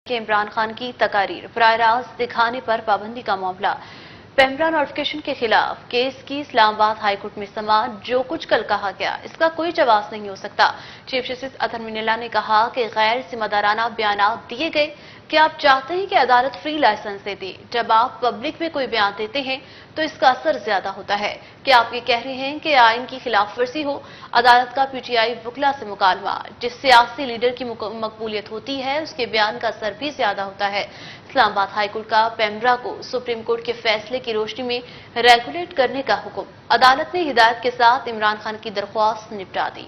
کہ عمران خان کی تقاریر براہ راست دکھانے پر پابندی کا معاملہ پیمرا نوٹیفکیشن کے خلاف کیس کی اسلام آباد ہائی کورٹ میں سماعت جو کچھ کل کہا گیا اس کا کوئی جواز نہیں ہو سکتا۔ چیف جسٹس اطہر منیلا نے کہا کہ غیر ذمہ دارانہ بیانات دیے گئے کہ آپ چاہتے ہیں کہ عدالت فری لائسنس دے دے۔ جب آپ پبلک میں کوئی بیان دیتے ہیں تو اس کا اثر زیادہ ہوتا ہے کہ آپ یہ کہہ رہے ہیں کہ آئین کی خلاف ورزی ہو۔ عدالت کا پی ٹی آئی وکلا سے مکالمہ، جس سیاسی لیڈر کی مقبولیت ہوتی ہے اس کے بیان کا اثر بھی زیادہ ہوتا ہے۔ اسلام آباد ہائی کورٹ کا پیمرا کو سپریم کورٹ کے فیصلے کی روشنی میں ریگولیٹ کرنے کا حکم، عدالت نے ہدایت کے ساتھ عمران خان کی درخواست نپٹا دی۔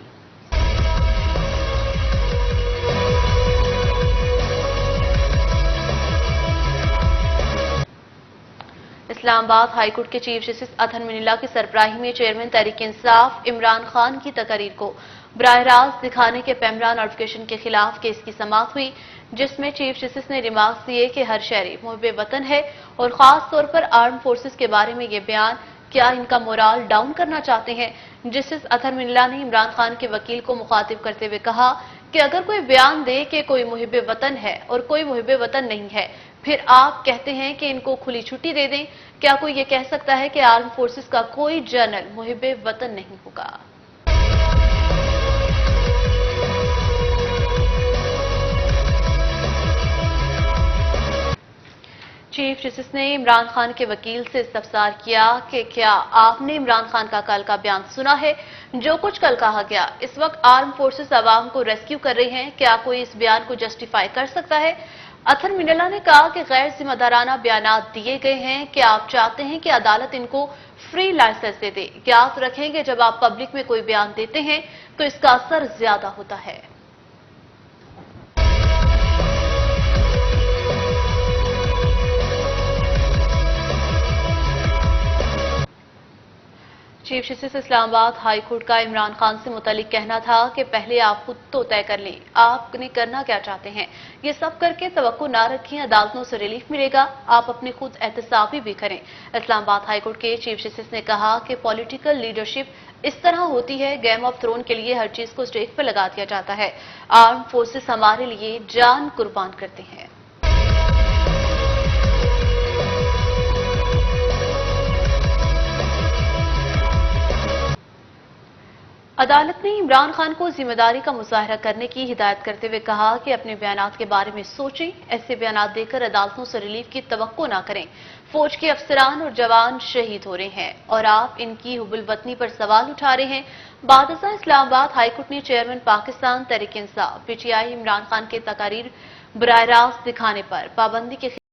اسلام آباد ہائی کورٹ کے چیف جسٹس اطہر منیلا کی سربراہی میں چیئرمین تحریک انصاف عمران خان کی تقاریر کو براہ راست دکھانے کے پیمرا نوٹیفکیشن کے خلاف کیس کی سماعت ہوئی، جس میں چیف جسٹس نے ریمارکس دیے کہ ہر شہری محب وطن ہے اور خاص طور پر آرم فورسز کے بارے میں یہ بیان کیا ان کا مورال ڈاؤن کرنا چاہتے ہیں۔ جسٹس اطہر منیلا نے عمران خان کے وکیل کو مخاطب کرتے ہوئے کہا کہ اگر کوئی بیان دے کہ کوئی محب وطن ہے اور کوئی محب وطن نہیں ہے، پھر آپ کہتے ہیں کہ ان کو کھلی چھٹی دے دیں، کیا کوئی یہ کہہ سکتا ہے کہ آرم فورسز کا کوئی جنرل محب وطن نہیں ہوگا؟ چیف جسٹس نے عمران خان کے وکیل سے استفسار کیا کہ کیا آپ نے عمران خان کا کل کا بیان سنا ہے؟ جو کچھ کل کہا گیا، اس وقت آرم فورسز عوام کو ریسکیو کر رہی ہیں، کیا کوئی اس بیان کو جسٹیفائی کر سکتا ہے؟ اطہر منیلا نے کہا کہ غیر ذمہ دارانہ بیانات دیے گئے ہیں کہ آپ چاہتے ہیں کہ عدالت ان کو فری لائسنس دے دے۔ یاد رکھیں کہ جب آپ پبلک میں کوئی بیان دیتے ہیں تو اس کا اثر زیادہ ہوتا ہے۔ چیف جسٹس اسلام آباد ہائی کورٹ کا عمران خان سے متعلق کہنا تھا کہ پہلے آپ خود تو طے کر لیں آپ نے کرنا کیا چاہتے ہیں، یہ سب کر کے توقع نہ رکھیں عدالتوں سے ریلیف ملے گا، آپ اپنے خود احتسابی بھی کریں۔ اسلام آباد ہائی کورٹ کے چیف جسٹس نے کہا کہ پولیٹیکل لیڈرشپ اس طرح ہوتی ہے، گیم آف تھرون کے لیے ہر چیز کو اسٹیج پر لگا دیا جاتا ہے، آرم فورسز ہمارے لیے جان قربان کرتے ہیں۔ عدالت نے عمران خان کو ذمہ داری کا مظاہرہ کرنے کی ہدایت کرتے ہوئے کہا کہ اپنے بیانات کے بارے میں سوچیں، ایسے بیانات دے کر عدالتوں سے ریلیف کی توقع نہ کریں۔ فوج کے افسران اور جوان شہید ہو رہے ہیں اور آپ ان کی حب الوطنی پر سوال اٹھا رہے ہیں۔ بعد ازاں اسلام آباد ہائی کورٹ نے chairman Pakistan Tehreek Insaf P T I Imran Khan کے تقاریر براہ راست دکھانے پر پابندی کے